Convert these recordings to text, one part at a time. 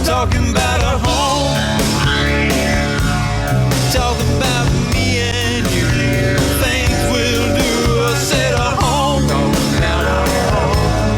talking about a home. Talking about me and you. Things we'll do. I said a home.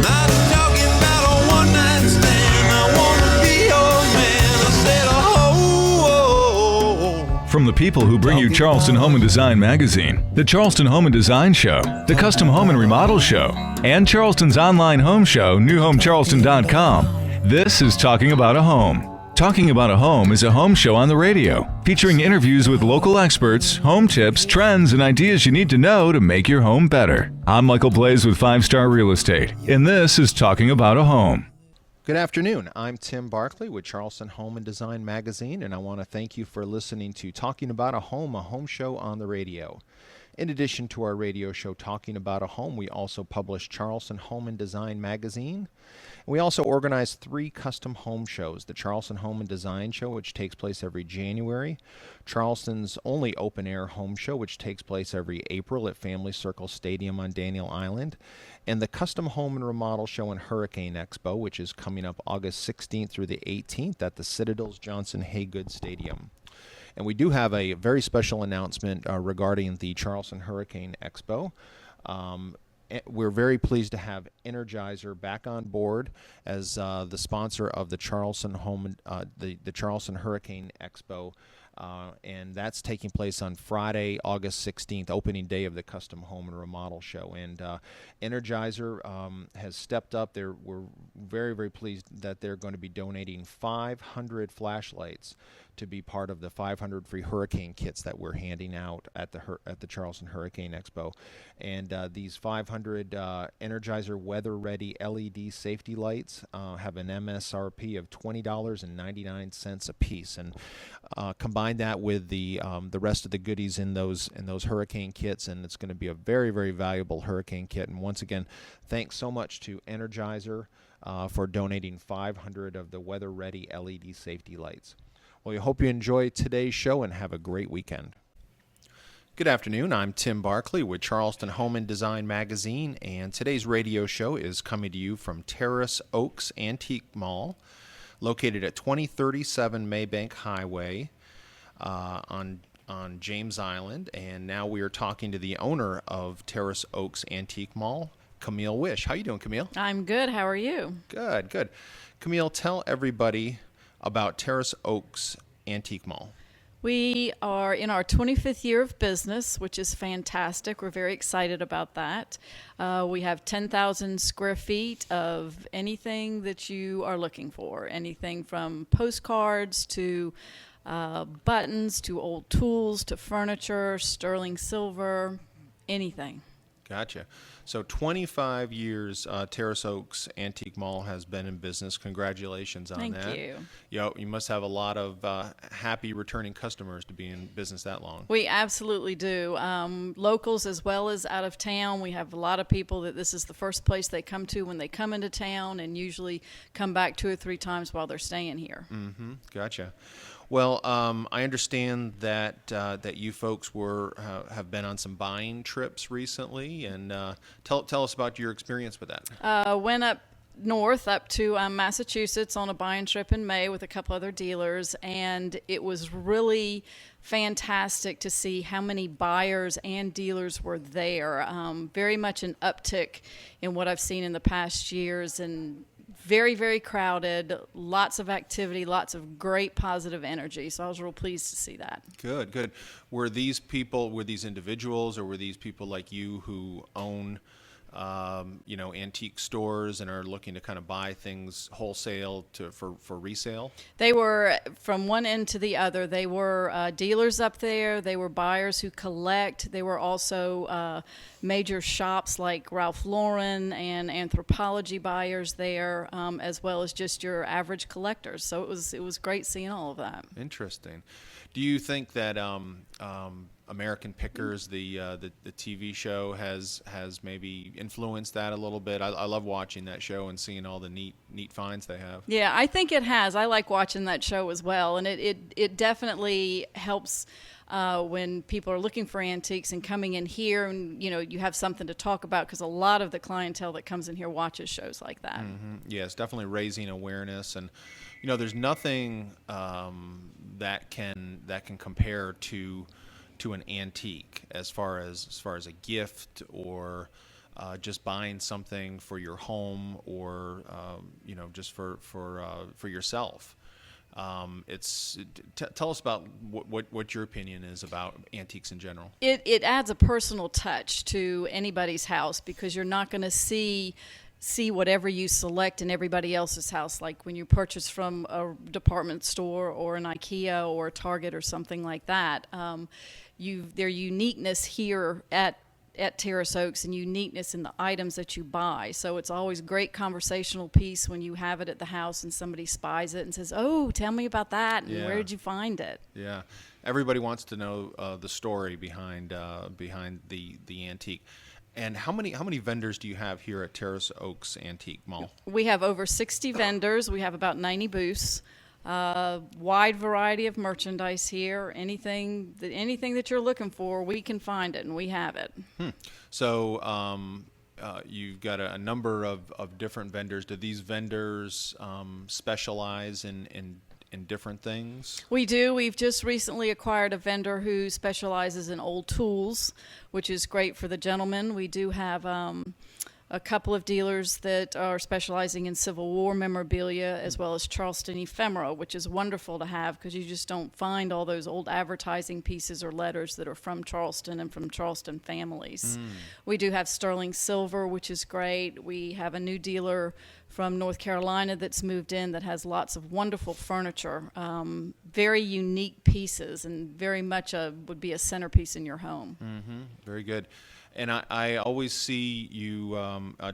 Not talking about a one-night stand. I wanna be your man. I said a home. From the people who bring you Charleston Home and Design Magazine, the Charleston Home and Design Show, the Custom Home and Remodel Show, and Charleston's online home show, newhomecharleston.com, this is Talking About a Home. Talking About a Home is a home show on the radio, featuring interviews with local experts, home tips, trends, and ideas you need to know to make your home better. I'm Michael Blaze with 5 Star Real Estate, and this is Talking About a Home. Good afternoon. I'm Tim Barkley with Charleston Home and Design Magazine, and I want to thank you for listening to Talking About a home show on the radio. In addition to our radio show Talking About a Home, we also publish Charleston Home and Design Magazine. We also organize 3 custom home shows: the Charleston Home and Design Show, which takes place every January, Charleston's only open-air home show, which takes place every April at Family Circle Stadium on Daniel Island, and the Custom Home and Remodel Show and Hurricane Expo, which is coming up August 16th through the 18th at the Citadel's Johnson Haygood Stadium. And we do have a very special announcement regarding the Charleston Hurricane Expo. We're very pleased to have Energizer back on board as the sponsor of the Charleston the Charleston Hurricane Expo, and that's taking place on Friday, August 16th, opening day of the Custom Home and Remodel Show. And Energizer has stepped up. We're very, very pleased that they're going to be donating 500 flashlights to be part of the 500 free hurricane kits that we're handing out at the Charleston Hurricane Expo. And these 500 Energizer weather-ready LED safety lights have an MSRP of $20.99 a piece. And combine that with the rest of the goodies in those hurricane kits, and it's going to be a very, very valuable hurricane kit. And once again, thanks so much to Energizer for donating 500 of the weather-ready LED safety lights. Well, we hope you enjoy today's show and have a great weekend. Good afternoon. I'm Tim Barkley with Charleston Home and Design Magazine, and today's radio show is coming to you from Terrace Oaks Antique Mall, located at 2037 Maybank Highway on James Island. And now we are talking to the owner of Terrace Oaks Antique Mall, Camille Wish. How you doing, Camille? I'm good. How are you? Good, good. Camille, tell everybody about Terrace Oaks Antique Mall. We are in our 25th year of business, which is fantastic. We're very excited about that. We have 10,000 square feet of anything that you are looking for, anything from postcards to buttons to old tools to furniture, sterling silver, anything. Gotcha. So 25 years, Terrace Oaks Antique Mall has been in business. Congratulations on that. Thank you. You must have a lot of happy returning customers to be in business that long. We absolutely do. Locals as well as out of town. We have a lot of people that this is the first place they come to when they come into town, and usually come back 2 or 3 times while they're staying here. Mm-hmm. Gotcha. Well, I understand that you folks have been on some buying trips recently, and tell us about your experience with that. Went up north up to Massachusetts on a buying trip in May with a couple other dealers, and it was really fantastic to see how many buyers and dealers were there. Very much an uptick in what I've seen in the past years, and very, very crowded, lots of activity, lots of great positive energy. So I was real pleased to see that. Good, good. Were these individuals, or were these people like you who own antique stores and are looking to kind of buy things wholesale for resale? They were from one end to the other. They were dealers up there. They were buyers who collect. They were also major shops like Ralph Lauren and Anthropologie buyers there, as well as just your average collectors. So it was great seeing all of that. Interesting. Do you think that American Pickers, the TV show, has maybe influenced that a little bit? I love watching that show and seeing all the neat finds they have. Yeah, I think it has. I like watching that show as well, and it definitely helps when people are looking for antiques and coming in here, and you have something to talk about, because a lot of the clientele that comes in here watches shows like that. Mm-hmm. Yeah, it's definitely raising awareness, and there's nothing that can compare to an antique as far as a gift or just buying something for your home or just for yourself. Tell us about what your opinion is about antiques in general. It adds a personal touch to anybody's house because you're not going to see whatever you select in everybody else's house, like when you purchase from a department store or an IKEA or a Target or something like that. Their uniqueness here at Terrace Oaks and uniqueness in the items that you buy. So it's always a great conversational piece when you have it at the house and somebody spies it and says, "Oh, tell me about that, and where did you find it?" Yeah, everybody wants to know the story behind the antique. And how many vendors do you have here at Terrace Oaks Antique Mall? We have over 60 vendors. We have about 90 booths. Wide variety of merchandise here. Anything that you're looking for, we can find it, and we have it. So you've got a number of different vendors. Do these vendors specialize in different things? We do. We've just recently acquired a vendor who specializes in old tools, which is great for the gentlemen. We do have a couple of dealers that are specializing in Civil War memorabilia as well as Charleston ephemera, which is wonderful to have because you just don't find all those old advertising pieces or letters that are from Charleston and from Charleston families. We do have sterling silver, which is great. We have a new dealer from North Carolina that's moved in that has lots of wonderful furniture, very unique pieces, and very much would be a centerpiece in your home. Very good. And I always see you,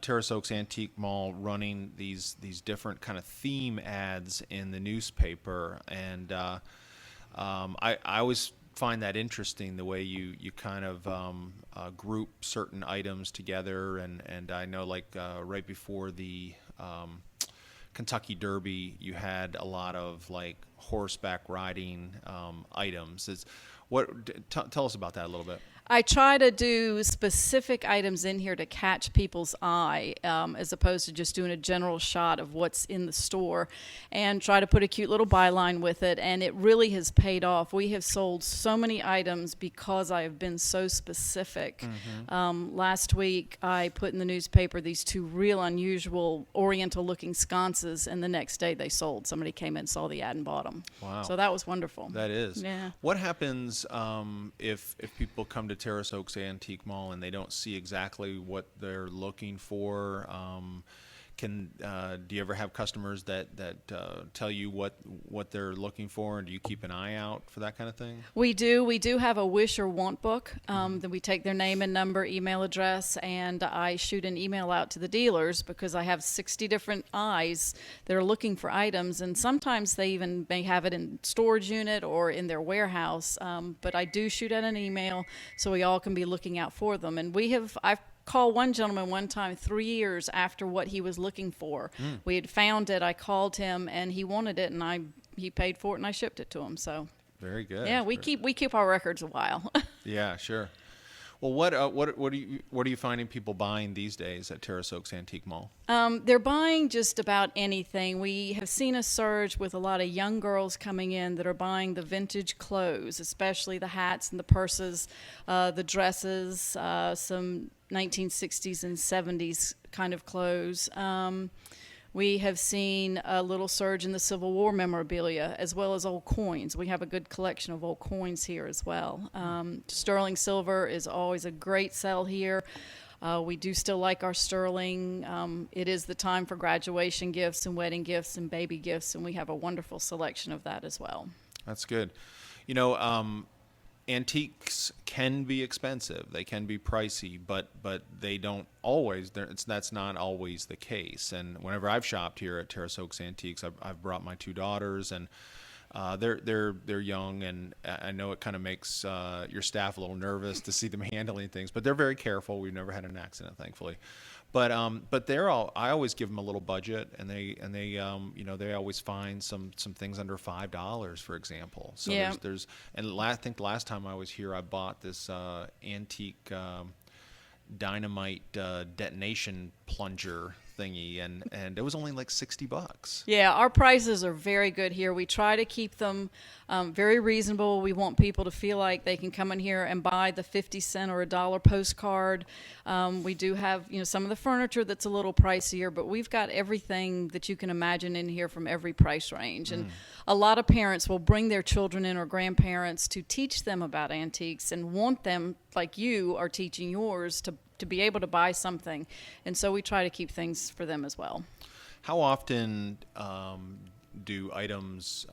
Terrace Oaks Antique Mall, running these different kind of theme ads in the newspaper, and I always find that interesting, the way you kind of group certain items together, and I know like right before the Kentucky Derby, you had a lot of like horseback riding items. Tell us about that a little bit. I try to do specific items in here to catch people's eye, as opposed to just doing a general shot of what's in the store, and try to put a cute little byline with it, and it really has paid off. We have sold so many items because I have been so specific. Last week, I put in the newspaper these two real unusual oriental-looking sconces, and the next day they sold. Somebody came in and saw the ad and bought them. Wow. So that was wonderful. That is. Yeah. What happens if people come to Terrace Oaks Antique Mall and they don't see exactly what they're looking for? Do you ever have customers that tell you what they're looking for, and do you keep an eye out for that kind of thing? We do. We do have a wish or want book. Then we take their name and number, email address, and I shoot an email out to the dealers because I have 60 different eyes that are looking for items, and sometimes they even may have it in storage unit or in their warehouse. But I do shoot out an email so we all can be looking out for them. And I've called one gentleman one time 3 years after what he was looking for. We had found it. I called him and he wanted it, and he paid for it, and I shipped it to him. So very good. yeah, we keep our records a while. Yeah, sure. Well, what are you finding people buying these days at Terrace Oaks Antique Mall? They're buying just about anything. We have seen a surge with a lot of young girls coming in that are buying the vintage clothes, especially the hats and the purses, the dresses, some 1960s and 70s kind of clothes. We have seen a little surge in the Civil War memorabilia as well as old coins. We have a good collection of old coins here as well. Sterling silver is always a great sell here. We do still like our sterling. It is the time for graduation gifts and wedding gifts and baby gifts, and we have a wonderful selection of that as well. That's good. Antiques can be expensive. They can be pricey, but they don't always. That's not always the case. And whenever I've shopped here at Terrace Oaks Antiques, I've brought my two daughters, and they're young, and I know it kind of makes your staff a little nervous to see them handling things, but they're very careful. We've never had an accident, thankfully. But they're all. I always give them a little budget, and they always find some things under $5, for example. So yeah. I think the last time I was here, I bought this antique dynamite detonation plunger thingy, and it was only like $60. Yeah, our prices are very good here. We try to keep them very reasonable. We want people to feel like they can come in here and buy the 50-cent or $1 postcard. We do have, some of the furniture that's a little pricier, but we've got everything that you can imagine in here from every price range. And a lot of parents will bring their children in or grandparents to teach them about antiques and want them, like you are teaching yours, to be able to buy something. And so we try to keep things for them as well. How often do items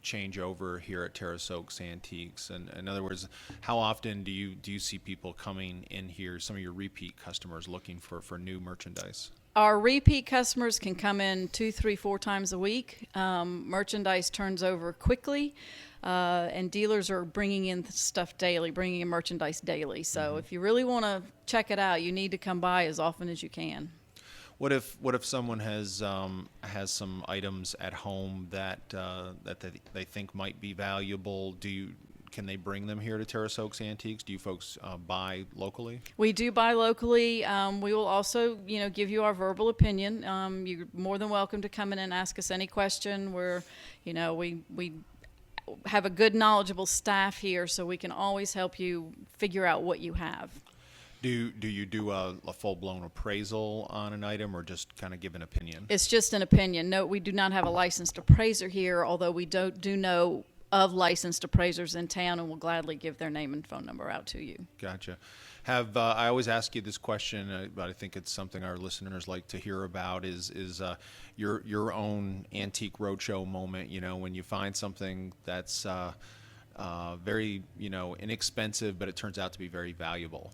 change over here at Terrace Oaks Antiques? And in other words, how often do you see people coming in here, some of your repeat customers, looking for new merchandise? Our repeat customers can come in 2, 3, 4 times a week. Merchandise turns over quickly, and dealers are bringing in stuff daily, bringing in merchandise daily. So if you really want to check it out, you need to come by as often as you can. What if someone has some items at home that they think might be valuable? Can they bring them here to Terrace Oaks Antiques? Do you folks buy locally? We do buy locally. We will also, give you our verbal opinion. You're more than welcome to come in and ask us any question. We have a good, knowledgeable staff here, so we can always help you figure out what you have. Do you do a full-blown appraisal on an item, or just kind of give an opinion? It's just an opinion. No, we do not have a licensed appraiser here, although we do know of licensed appraisers in town, and will gladly give their name and phone number out to you. Gotcha. I always ask you this question, but I think it's something our listeners like to hear about, is your own antique roadshow moment, when you find something that's very, inexpensive, but it turns out to be very valuable.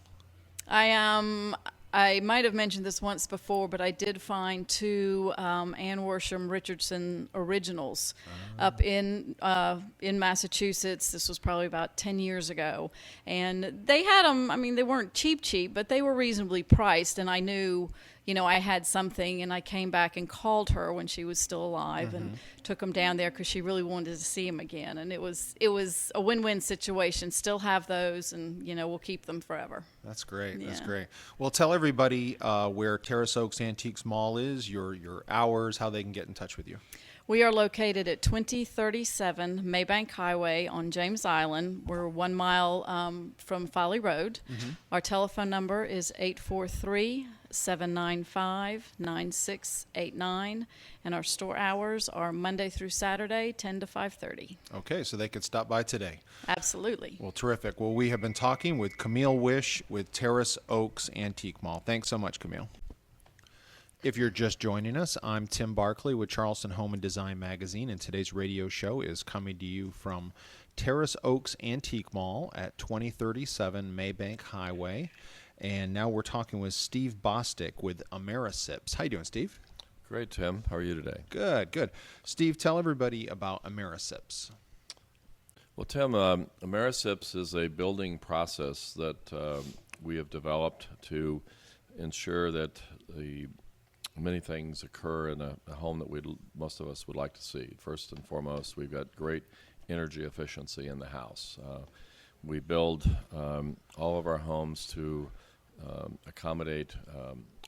I might have mentioned this once before, but I did find 2 Ann Worsham Richardson originals up in Massachusetts. This was probably about 10 years ago. And they had them, they weren't cheap, but they were reasonably priced. And I knew, I had something, and I came back and called her when she was still alive and took them down there because she really wanted to see them again. And it was a win-win situation. Still have those, and, we'll keep them forever. That's great. Yeah. That's great. Well, tell everybody where Terrace Oaks Antiques Mall is, your hours, how they can get in touch with you. We are located at 2037 Maybank Highway on James Island. We're 1 mile from Folly Road. Our telephone number is 843-795-9689, and our store hours are Monday through Saturday, 10 to 5:30. Okay, so they could stop by today. Absolutely. Well, terrific. Well, we have been talking with Camille Wish with Terrace Oaks Antique Mall. Thanks so much, Camille. If you're just joining us, I'm Tim Barkley with Charleston Home and Design Magazine, and today's radio show is coming to you from Terrace Oaks Antique Mall at 2037 Maybank Highway. And now we're talking with Steve Bostic with Amerisips. How you doing, Steve? Great, Tim. How are you today? Good. Steve, tell everybody about Amerisips. Well, Tim, Amerisips is a building process that we have developed to ensure that many things occur in a home that most of us would like to see. First and foremost, we've got great energy efficiency in the house. We build all of our homes to accommodate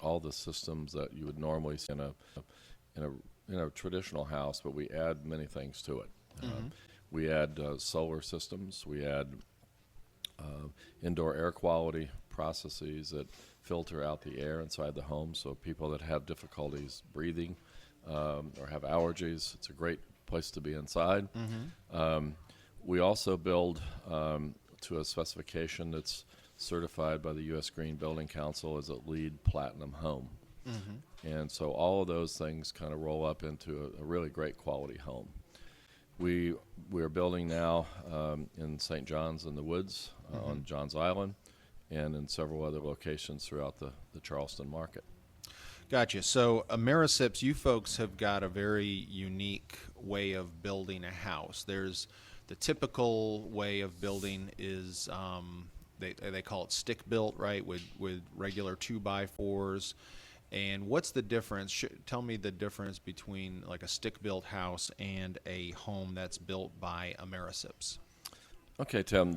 all the systems that you would normally see in a traditional house, but we add many things to it. We add solar systems. We add indoor air quality processes that filter out the air inside the home, so people that have difficulties breathing or have allergies, it's a great place to be inside. We also build to a specification that's certified by the U.S. Green Building Council as a LEED Platinum home. And so all of those things kind of roll up into a really great quality home. We are building now in St. John's in the Woods on Johns Island, and in several other locations throughout the Charleston market. Gotcha. So Amerisips, you folks have got a very unique way of building a house. There's the typical way of building is they call it stick built, right, with regular 2x4s. And what's the difference? Tell me the difference between like a stick built house and a home that's built by Amerisips. Okay, Tim.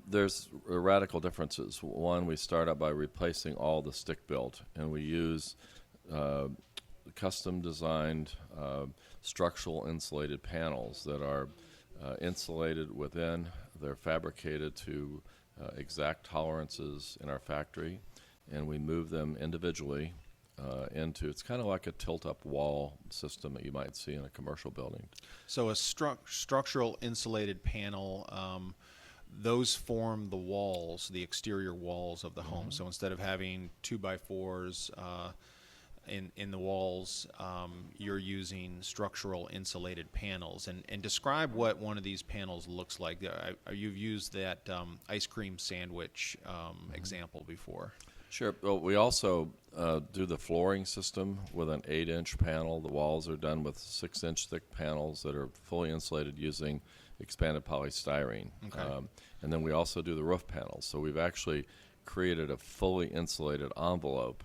There's radical differences. One, we start out by replacing all the stick built, and we use custom designed structural insulated panels that are insulated within. They're fabricated to exact tolerances in our factory, and we move them individually into, it's kind of like a tilt-up wall system that you might see in a commercial building. So a structural insulated panel, those form the walls, the exterior walls of the home. So instead of having 2x4s in the walls, you're using structural insulated panels. And describe what one of these panels looks like. You've used that ice cream sandwich example before. Sure. Well, we also do the flooring system with an 8-inch panel. The walls are done with 6-inch thick panels that are fully insulated using expanded polystyrene. Okay. And then we also do the roof panels. So we've actually created a fully insulated envelope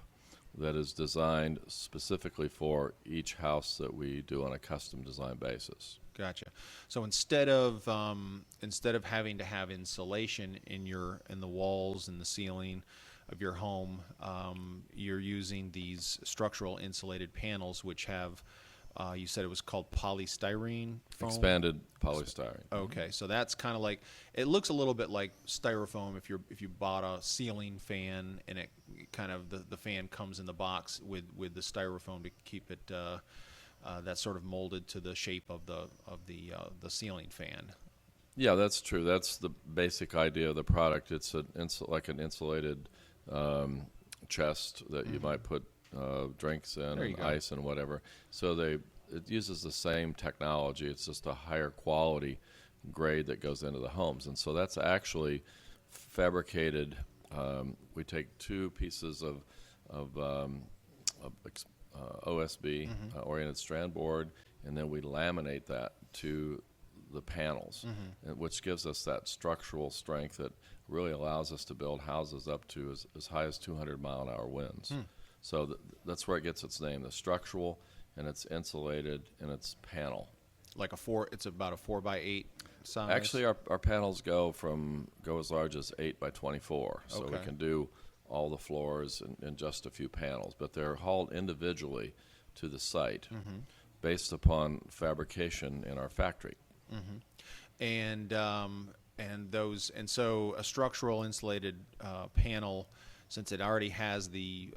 that is designed specifically for each house that we do on a custom design basis. Gotcha. So instead of having to have insulation in the walls and the ceiling of your home, you're using these structural insulated panels, which have, you said it was called polystyrene foam? Expanded polystyrene. Okay, so that's kind of like, it looks a little bit like styrofoam if you bought a ceiling fan, and it kind of the fan comes in the box with the styrofoam to keep it that's sort of molded to the shape of the ceiling fan. Yeah, that's true. That's the basic idea of the product. It's like an insulated chest that you might put drinks in There you and go. ice and whatever. So it uses the same technology. It's just a higher quality grade that goes into the homes. And so that's actually fabricated. We take 2 pieces of OSB, oriented strand board, and then we laminate that to the panels, which gives us that structural strength that really allows us to build houses up to as high as 200-mile-an-hour winds. So that's where it gets its name, the structural, and it's insulated, and it's panel. Like it's about a 4x8 size. Actually, our panels go as large as 8x24, so we Okay. can do all the floors in just a few panels, but they're hauled individually to the site based upon fabrication in our factory. And so a structural insulated panel, since it already has the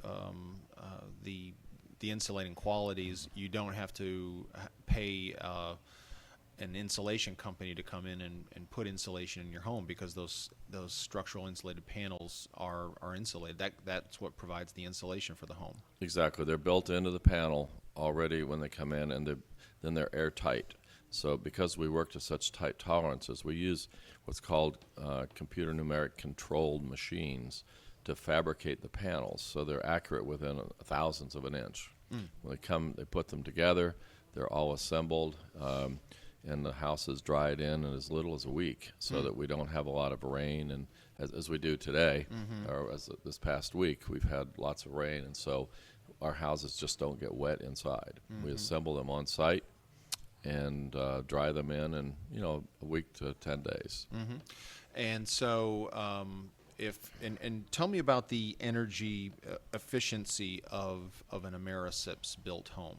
insulating qualities, you don't have to pay an insulation company to come in and put insulation in your home, because those structural insulated panels are insulated. That's what provides the insulation for the home. Exactly. They're built into the panel already when they come in, and then they're airtight. So because we work to such tight tolerances, we use what's called computer numeric controlled machines to fabricate the panels, so they're accurate within thousandths of an inch. When they come, they put them together, they're all assembled, and the house is dried in as little as a week, so that we don't have a lot of rain. And as we do today, or as this past week, we've had lots of rain, and so our houses just don't get wet inside. We assemble them on site and dry them in a week to 10 days. And so, and tell me about the energy efficiency of an Americips built home.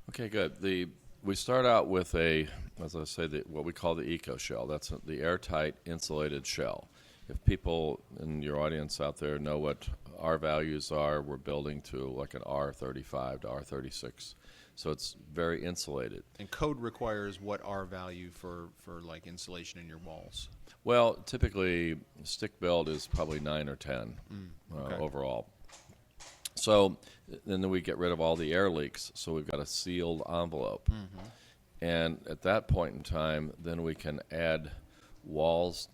Okay, good. We start out with as I say, what we call the eco shell. That's the airtight insulated shell. If people in your audience out there know what our values are, we're building to like an R35 to R36. So it's very insulated. And code requires what R value for like insulation in your walls? Well, typically stick build is probably 9 or 10 okay. overall. So then we get rid of all the air leaks. So we've got a sealed envelope. And at that point in time, then we can add walls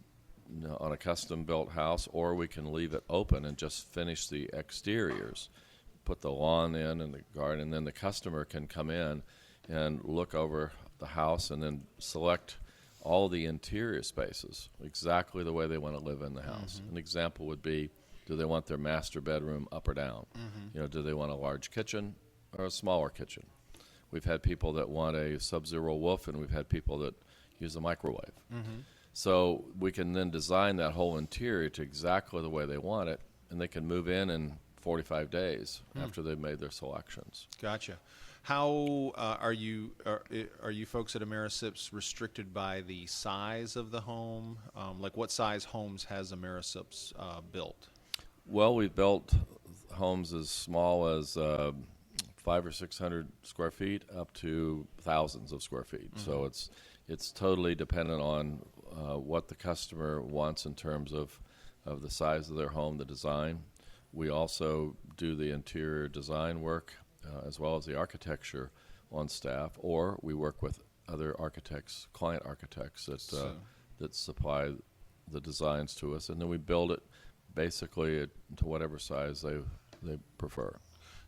on a custom built house, or we can leave it open and just finish the exteriors, put the lawn in and the garden, and then the customer can come in and look over the house and then select all the interior spaces exactly the way they want to live in the house. An example would be, do they want their master bedroom up or down? Do they want a large kitchen or a smaller kitchen? We've had people that want a Sub-Zero Wolf, and we've had people that use a microwave. So we can then design that whole interior to exactly the way they want it, and they can move in and 45 days after they've made their selections. Gotcha. How are you folks at Amerisips restricted by the size of the home? Like what size homes has Amerisips built? Well, we've built homes as small as 500 or 600 square feet up to thousands of square feet. So it's totally dependent on what the customer wants in terms of the size of their home, the design. We also do the interior design work as well as the architecture on staff, or we work with other architects, client architects that supply the designs to us, and then we build it basically to whatever size they prefer.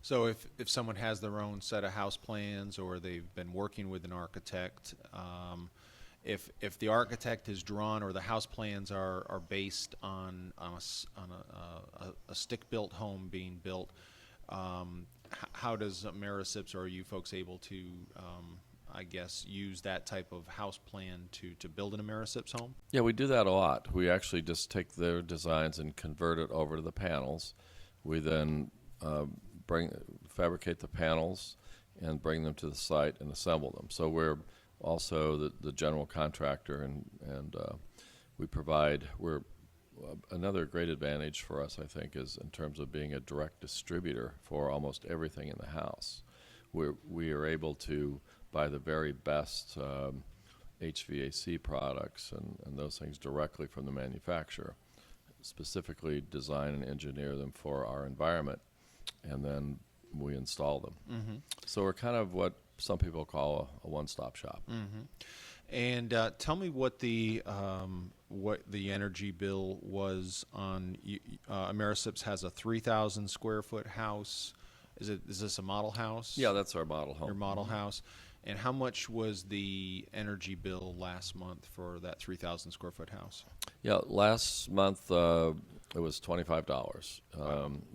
So if someone has their own set of house plans or they've been working with an architect, if the architect is drawn or the house plans are based on a stick-built home being built, how does Amerisips, or are you folks able to, I guess, use that type of house plan to build an Amerisips home? Yeah, we do that a lot. We actually just take their designs and convert it over to the panels. We then fabricate the panels and bring them to the site and assemble them. So we're also the general contractor, and we provide. Another great advantage for us, I think, is in terms of being a direct distributor for almost everything in the house. We are able to buy the very best HVAC products and those things directly from the manufacturer, specifically design and engineer them for our environment, and then we install them. So we're kind of what some people call a one-stop shop. And tell me what the energy bill was on. Amerisips has a 3,000 square foot house. Is this a model house? Yeah, that's our model home. Your model house. And how much was the energy bill last month for that 3,000 square foot house? Yeah, last month it was $25.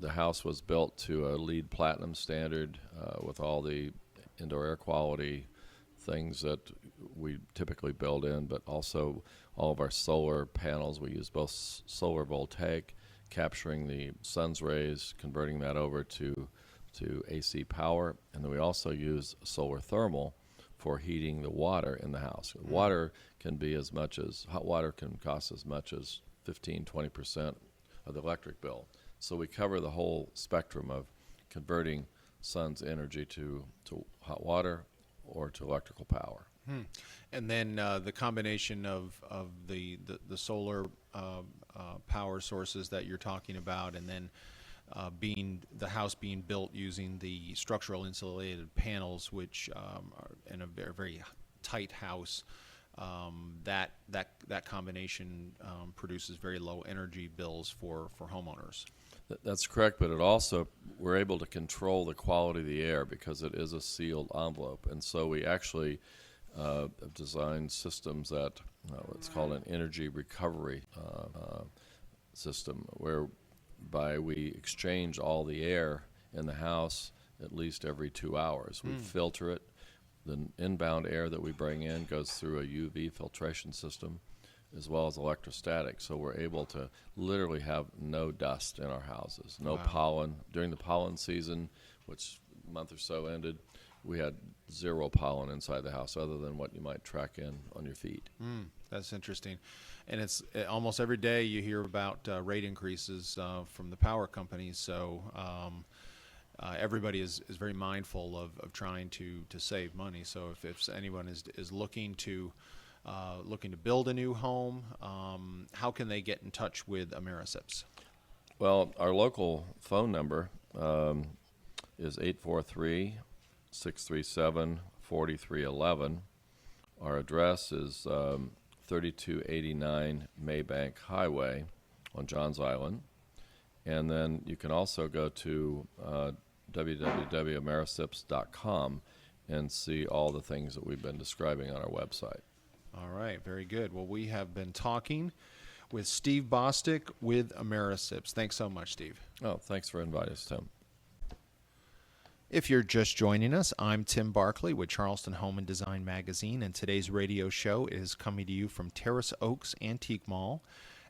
The house was built to a LEED Platinum standard with all the indoor air quality things that we typically build in, but also all of our solar panels. We use both solar voltaic, capturing the sun's rays, converting that over to AC power, and then we also use solar thermal for heating the water in the house. Water can be hot water can cost as much as 15-20% of the electric bill. So we cover the whole spectrum of converting sun's energy to hot water or to electrical power. And then the combination of the solar power sources that you're talking about, and then the house being built using the structural insulated panels, which are in a very, very tight house, that combination produces very low energy bills for homeowners. That's correct, but it also, we're able to control the quality of the air because it is a sealed envelope. And so we actually have designed systems that, it's called an energy recovery system, whereby we exchange all the air in the house at least every 2 hours. We filter it. The inbound air that we bring in goes through a UV filtration system, as well as electrostatic. So we're able to literally have no dust in our houses, no pollen. During the pollen season, which a month or so ended, we had zero pollen inside the house other than what you might track in on your feet. That's interesting. And it's almost every day you hear about rate increases from the power companies. So everybody is very mindful of trying to save money. So if anyone is looking to build a new home, how can they get in touch with Amerisips? Well, our local phone number is 843-637-4311. Our address is 3289 Maybank Highway on Johns Island. And then you can also go to www.amerisips.com and see all the things that we've been describing on our website. All right, very good. Well, we have been talking with Steve Bostic with Amerisips. Thanks so much, Steve. Oh, thanks for inviting us, Tim. If you're just joining us, I'm Tim Barkley with Charleston Home and Design Magazine, and today's radio show is coming to you from Terrace Oaks Antique Mall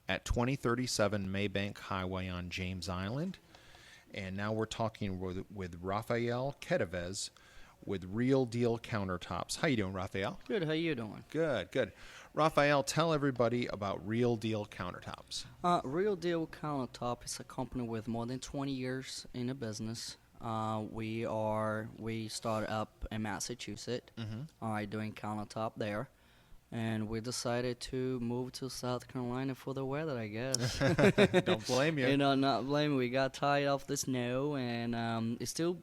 at 2037 Maybank Highway on James Island. And now we're talking with Rafael Kedavez with Real Deal Countertops. How you doing, Rafael? Good. How you doing? Good, good. Rafael, tell everybody about Real Deal Countertops. Real Deal Countertop is a company with more than 20 years in the business. We started up in Massachusetts, doing countertop there, and we decided to move to South Carolina for the weather, I guess. Don't blame you. You know, not blame. We got tired of the snow, and we still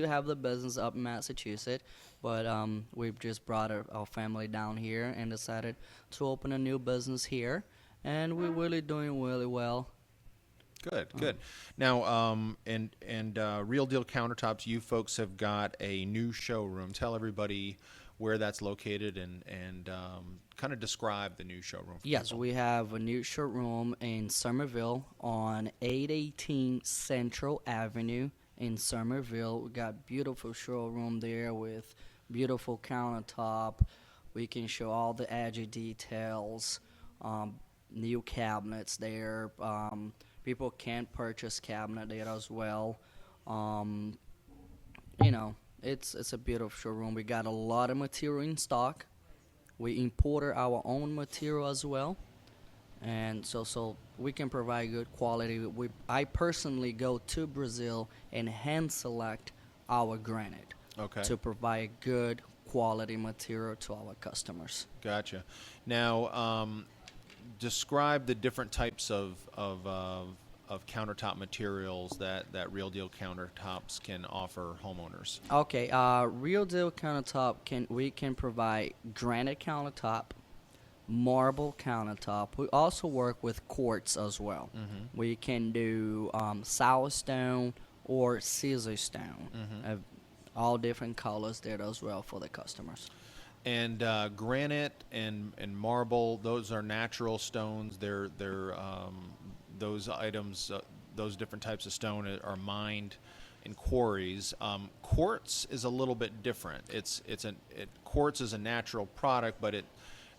have the business up in Massachusetts, but we've just brought our family down here and decided to open a new business here, and we're really doing really well. Good, good. Now, Real Deal Countertops, you folks have got a new showroom. Tell everybody where that's located and kind of describe the new showroom. For Yes, people. we have a new showroom in Somerville on 818 Central Avenue in Somerville. We got beautiful showroom there with beautiful countertop. We can show all the edgy details, new cabinets there. People can purchase cabinet there as well. You know, it's a beautiful showroom. We got a lot of material in stock. We imported our own material as well, and so we can provide good quality. I personally go to Brazil and hand select our granite to provide good quality material to our customers. Gotcha. Now, describe the different types of countertop materials that Real Deal Countertops can offer homeowners. Okay, Real Deal Countertop we can provide granite countertop, marble countertop. We also work with quartz as well. We can do sour stone or Caesar stone, all different colors there as well for the customers. And granite and marble, those are natural stones. They're those items, those different types of stone are mined in quarries. Quartz is a little bit different. Quartz is a natural product, but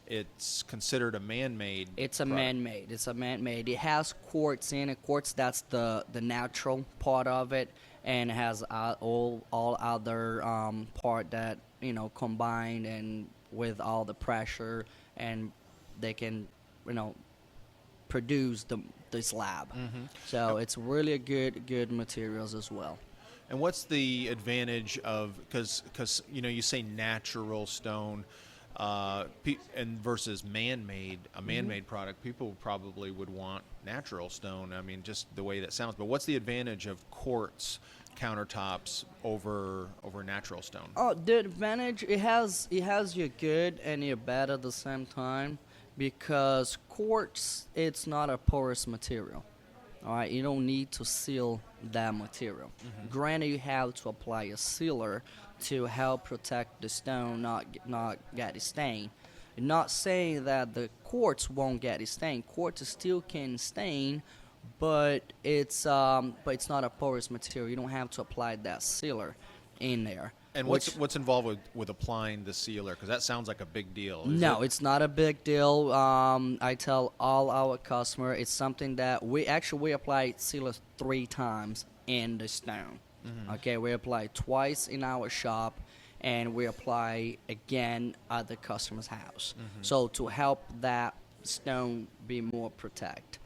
it's considered a man-made. It's a product. man-made. It's a man-made. It has quartz in it. Quartz, that's the natural part of it, and it has all other part that combined and with all the pressure, and they can produce the slab. So it's really a good materials as well. And what's the advantage of because you say natural stone and versus man-made product? People probably would want natural stone. I mean, just the way that sounds. But what's the advantage of quartz countertops over natural stone? Oh, the advantage, it has your good and your bad at the same time, because quartz, it's not a porous material. All right, you don't need to seal that material. Granted, you have to apply a sealer to help protect the stone not get stained. Not saying that the quartz won't get stained. Quartz still can stain, but it's not a porous material. You don't have to apply that sealer in there. And what's involved with applying the sealer? Because that sounds like a big deal. No, it's not a big deal. I tell all our customers it's something that we apply sealer 3 times in the stone. Okay, we apply twice in our shop, and we apply again at the customer's house. So to help that stone be more protect.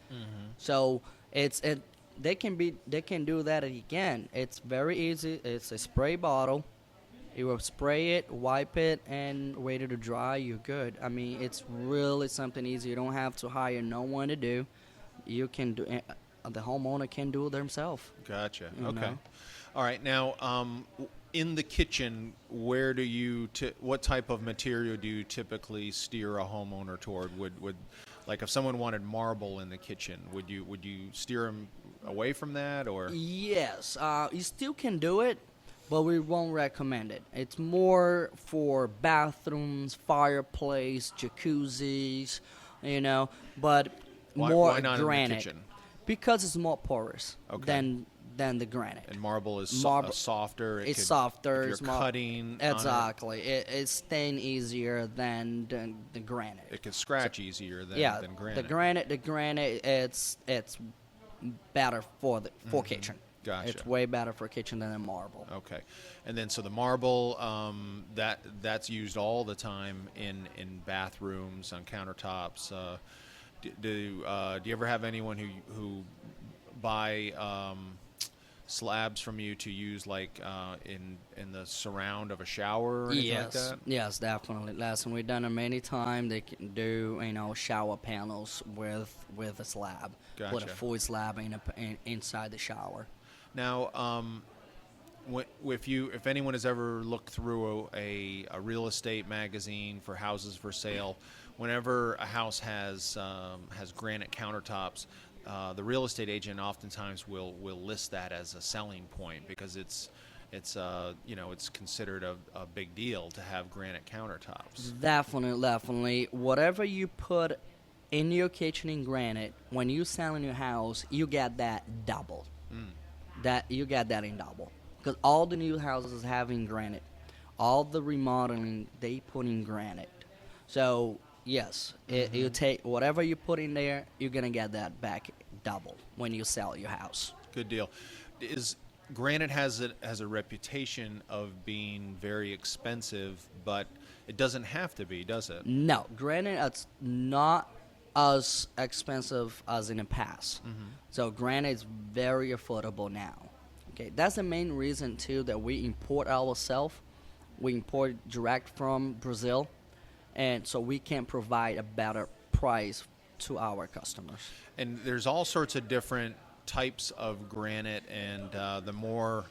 So they can do that again. It's very easy. It's a spray bottle. You will spray it, wipe it, and wait it to dry. You're good. I mean, it's really something easy. You don't have to hire no one to do. You can do it. The homeowner can do it themselves. Gotcha. You Okay. know? All right. Now, in the kitchen, where do you what type of material do you typically steer a homeowner toward? Would like if someone wanted marble in the kitchen, would you steer them away from that, or? Yes, you still can do it, but we won't recommend it. It's more for bathrooms, fireplace, jacuzzis, but more why not granite. in the kitchen? Because it's more porous Okay. than the granite. And marble is softer. It's softer. If you're It's more, cutting. exactly. It's stain easier than the granite. It can scratch easier than The granite. granite. It's better for kitchen. Gotcha. It's way better for kitchen than a marble. Okay, and then so the marble that's used all the time in bathrooms on countertops. Do you ever have anyone who buy slabs from you to use like in the surround of a shower or anything like that? Yes, definitely. Listen, we've done it many times. They can do shower panels with a slab. Put Gotcha. a full slab inside the shower. Now, if anyone has ever looked through a real estate magazine for houses for sale, whenever a house has granite countertops, the real estate agent oftentimes will list that as a selling point because it's considered a big deal to have granite countertops. Definitely. Whatever you put in your kitchen in granite, when you sell in your house, you get that double. That you get that in double because all the new houses have in granite. All the remodeling they put in granite. So yes, you take whatever you put in there, you're gonna get that back double when you sell your house. Good deal. Granite has a reputation of being very expensive, but it doesn't have to be, does it? No, granite is not as expensive as in the past. So granite is very affordable now. Okay, that's the main reason too that we import ourselves. We import direct from Brazil, and so we can provide a better price to our customers. And there's all sorts of different types of granite, and the more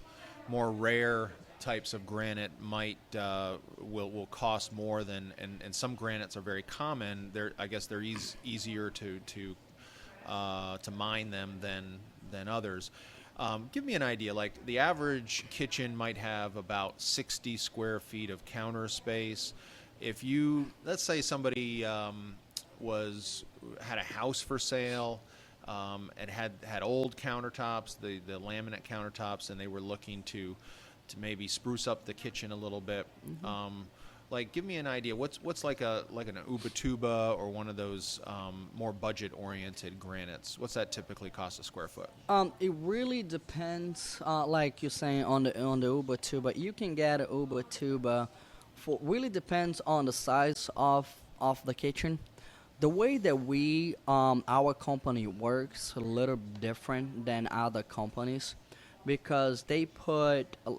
rare types of granite will cost more than, and some granites are very common. I guess they're easier to mine them than others. Give me an idea. Like the average kitchen might have about 60 square feet of counter space. If let's say somebody had a house for sale, and had old countertops, the laminate countertops, and they were looking to maybe spruce up the kitchen a little bit. Like, give me an idea. What's like an Ubatuba or one of those more budget-oriented granites? What's that typically cost a square foot? It really depends, like you're saying, on the Ubatuba. You can get an Ubatuba really depends on the size of the kitchen. The way that our company works a little different than other companies because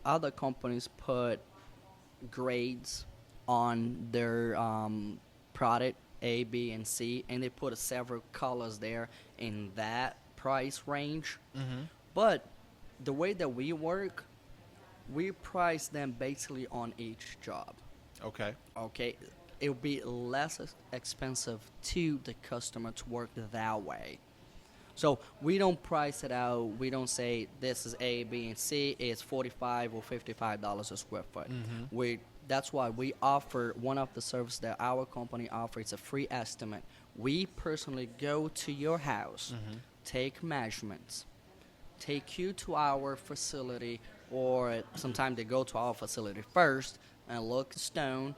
other companies put grades on their product A, B, and C, and they put several colors there in that price range. But the way that we work, we price them basically on each job. Okay. Okay, it will be less expensive to the customer to work that way. So we don't price it out. We don't say this is A, B, and C. It's $45 or $55 a square foot. That's why we offer one of the services that our company offers, a free estimate. We personally go to your house, take measurements, take you to our facility, or sometimes they go to our facility first and look at stone.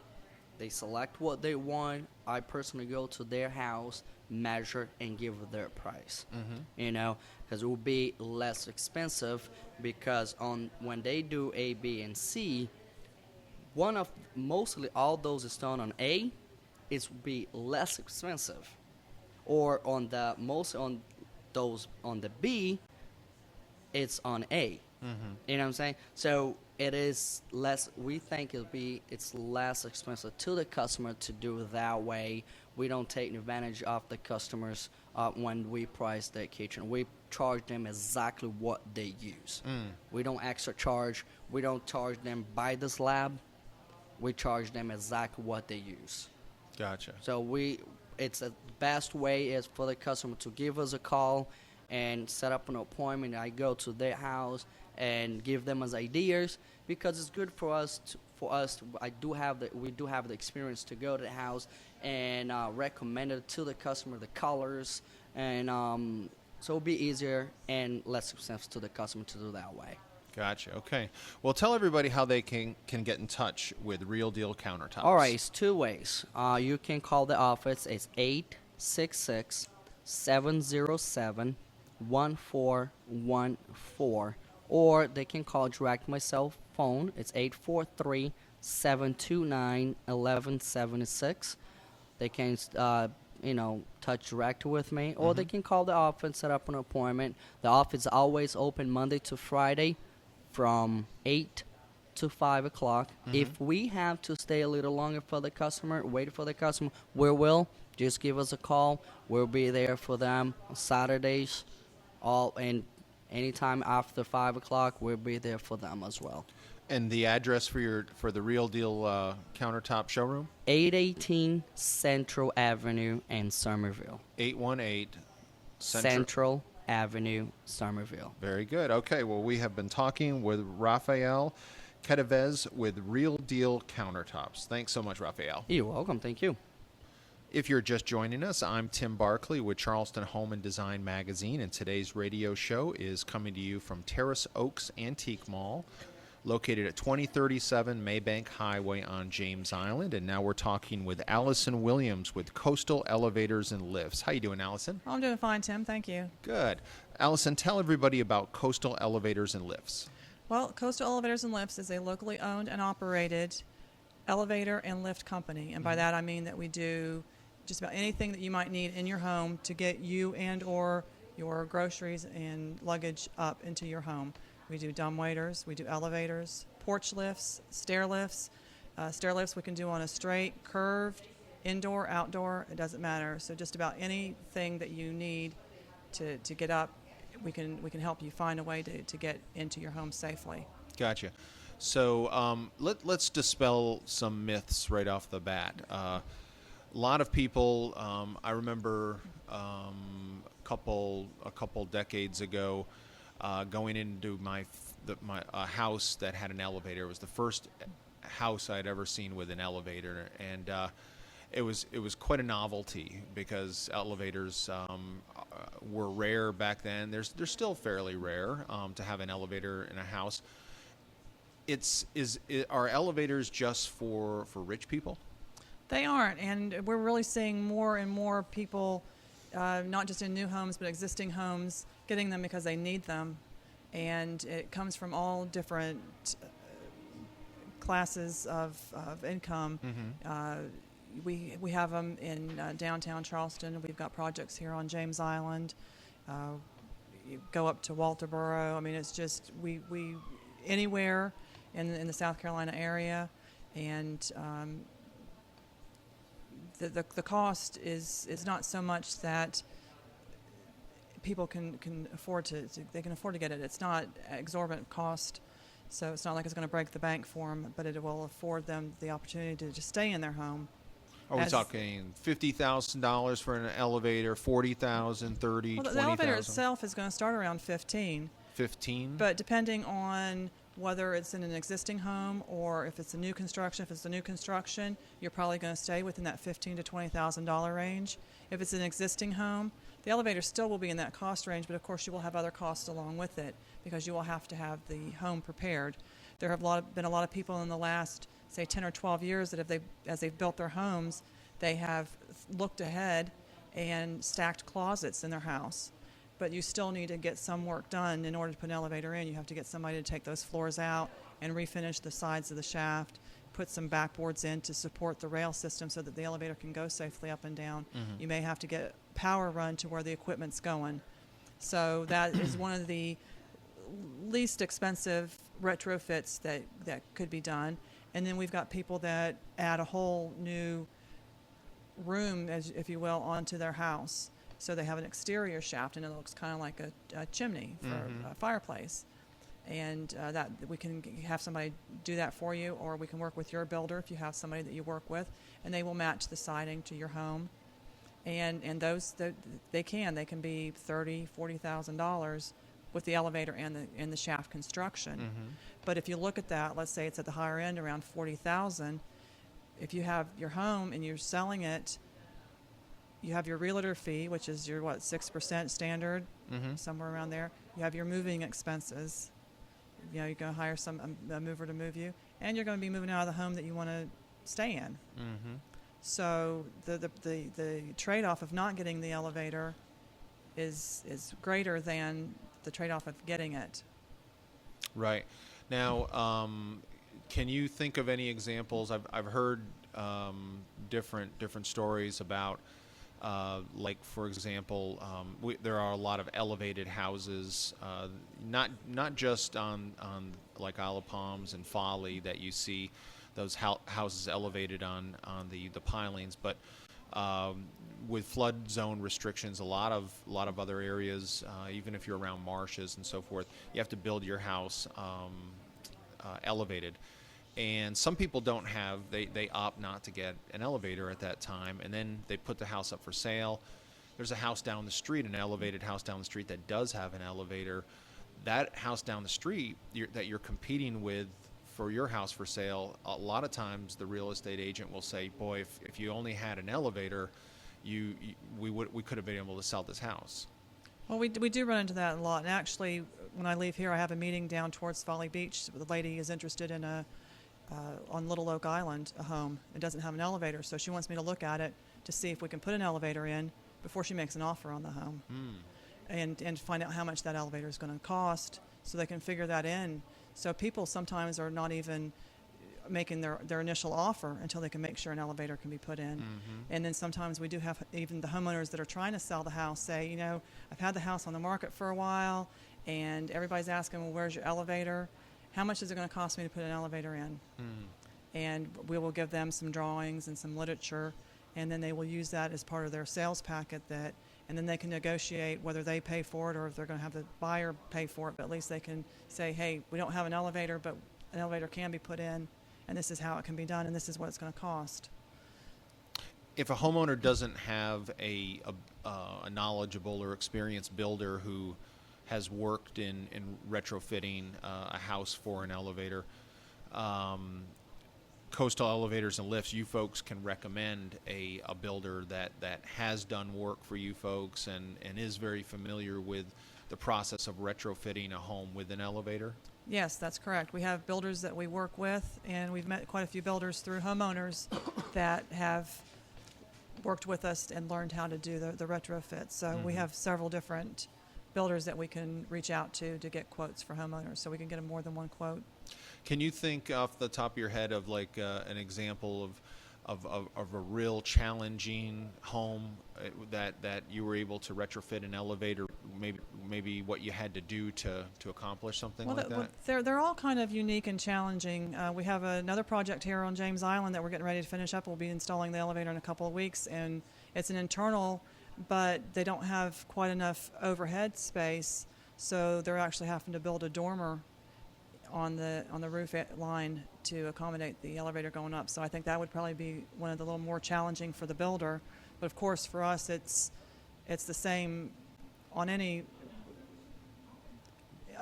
They select what they want. I personally go to their house, measure, and give their price. Because it will be less expensive because when they do A, B, and C, mostly all those is done on A, it will be less expensive. Or on the B, it's on A. You know what I'm saying? So it is less. We think it's less expensive to the customer to do it that way. We don't take advantage of the customers when we price their kitchen. We charge them exactly what they use. We don't extra charge. We don't charge them by the slab. We charge them exactly what they use. Gotcha. So it's the best way is for the customer to give us a call and set up an appointment. I go to their house and give them as ideas because it's good for us. We do have the experience to go to the house and recommend it to the customer the colors, and so it'll be easier and less expensive to the customer to do that way. Gotcha. Okay. Well, tell everybody how they can get in touch with Real Deal Countertops. All right, it's two ways. You can call the office. It's 866-707-1414, or they can call direct my cell phone. It's 843-729-1176. They can, touch direct with me, or they can call the office and set up an appointment. The office is always open Monday to Friday from 8 to 5 o'clock. If we have to stay a little longer for the customer, wait for the customer, we will. Just give us a call. We'll be there for them on Saturdays, and anytime after 5 o'clock, we'll be there for them as well. And the address for the Real Deal countertop showroom? 818 Central Avenue in Somerville. 818 Central Avenue, Somerville. Very good. Okay, well, we have been talking with Rafael Kedevez with Real Deal Countertops. Thanks so much, Rafael. You're welcome. Thank you. If you're just joining us, I'm Tim Barkley with Charleston Home and Design Magazine, and today's radio show is coming to you from Terrace Oaks Antique Mall, located at 2037 Maybank Highway on James Island. And now we're talking with Allison Williams with Coastal Elevators and Lifts. How you doing, Allison? I'm doing fine, Tim. Thank you. Good. Allison, tell everybody about Coastal Elevators and Lifts. Well, Coastal Elevators and Lifts is a locally owned and operated elevator and lift company. And by that I mean that we do just about anything that you might need in your home to get you and or your groceries and luggage up into your home. We do dumbwaiters, we do elevators, porch lifts, stair lifts. Stair lifts we can do on a straight, curved, indoor, outdoor, it doesn't matter. So just about anything that you need to get up, we can help you find a way to get into your home safely. Gotcha. So let's dispel some myths right off the bat. A lot of people, I remember a couple decades ago, going into my house that had an elevator. It was the first house I'd ever seen with an elevator, and it was quite a novelty because elevators were rare back then. They're still fairly rare to have an elevator in a house. Are elevators just for rich people? They aren't, and we're really seeing more and more people, not just in new homes but existing homes, getting them because they need them, and it comes from all different classes of income. We have them in downtown Charleston. We've got projects here on James Island. You go up to Walterboro. I mean, it's just we anywhere in the South Carolina area, and the cost is not so much that people can afford to get it. It's not exorbitant cost, so it's not like it's going to break the bank for them, but it will afford them the opportunity to just stay in their home. Are we talking $50,000 for an elevator, $40,000, $30,000, Well, $20,000? the elevator itself is going to start around $15,000. 15. But depending on whether it's in an existing home or if it's a new construction, you're probably going to stay within that $15,000 to $20,000 range. If it's an existing home, the elevator still will be in that cost range, but of course you will have other costs along with it because you will have to have the home prepared. There have been a lot of people in the last, say, 10 or 12 years that as they've built their homes, they have looked ahead and stacked closets in their house. But you still need to get some work done in order to put an elevator in. You have to get somebody to take those floors out and refinish the sides of the shaft, put some backboards in to support the rail system so that the elevator can go safely up and down. You may have to get power run to where the equipment's going. So that is one of the least expensive retrofits that could be done. And then we've got people that add a whole new room, if you will, onto their house. So they have an exterior shaft, and it looks kind of like a chimney for a fireplace. And that we can have somebody do that for you, or we can work with your builder if you have somebody that you work with, and they will match the siding to your home. And those they can be $30,000, $40,000 with the elevator and the shaft construction. But if you look at that, let's say it's at the higher end, around $40,000. If you have your home and you're selling it, you have your realtor fee, which is your 6% standard, somewhere around there. You have your moving expenses. You know, you're going to hire a mover to move you, and you're going to be moving out of the home that you want to stay in. So the trade-off of not getting the elevator is greater than the trade-off of getting it. Right. Now, can you think of any examples? I've heard different stories about, like for example, there are a lot of elevated houses, not just on like Isle of Palms and Folly that you see those houses elevated on the pilings, but with flood zone restrictions, a lot of other areas, even if you're around marshes and so forth, you have to build your house elevated. And some people don't have, they opt not to get an elevator at that time, and then they put the house up for sale. There's a house down the street, an elevated house down the street that does have an elevator. That house down the street that you're competing with for your house for sale, a lot of times the real estate agent will say, boy, if you only had an elevator, we could have been able to sell this house. Well, we do run into that a lot. And actually, when I leave here, I have a meeting down towards Folly Beach. The lady is interested in on Little Oak Island, a home. It doesn't have an elevator, so she wants me to look at it to see if we can put an elevator in before she makes an offer on the home, and find out how much that elevator is going to cost, so they can figure that in. So people sometimes are not even making their initial offer until they can make sure an elevator can be put in. And then sometimes we do have even the homeowners that are trying to sell the house say, you know, I've had the house on the market for a while, and everybody's asking, well, where's your elevator? How much is it going to cost me to put an elevator in? And we will give them some drawings and some literature, and then they will use that as part of their sales packet, and then they can negotiate whether they pay for it or if they're going to have the buyer pay for it. But at least they can say, hey, we don't have an elevator, but an elevator can be put in, and this is how it can be done, and this is what it's going to cost. If a homeowner doesn't have a knowledgeable or experienced builder who has worked in retrofitting a house for an elevator, Coastal Elevators and Lifts, you folks can recommend a builder that has done work for you folks and is very familiar with the process of retrofitting a home with an elevator? Yes, that's correct. We have builders that we work with, and we've met quite a few builders through homeowners that have worked with us and learned how to do the retrofit. So we have several different builders that we can reach out to get quotes for homeowners, so we can get them more than one quote. Can you think off the top of your head of like an example of a real challenging home that you were able to retrofit an elevator? Maybe what you had to do to accomplish something like that? They're all kind of unique and challenging. We have another project here on James Island that we're getting ready to finish up. We'll be installing the elevator in a couple of weeks, and it's an internal, but they don't have quite enough overhead space, so they're actually having to build a dormer on the roof line to accommodate the elevator going up. So I think that would probably be one of the little more challenging for the builder. But of course, for us, it's the same on any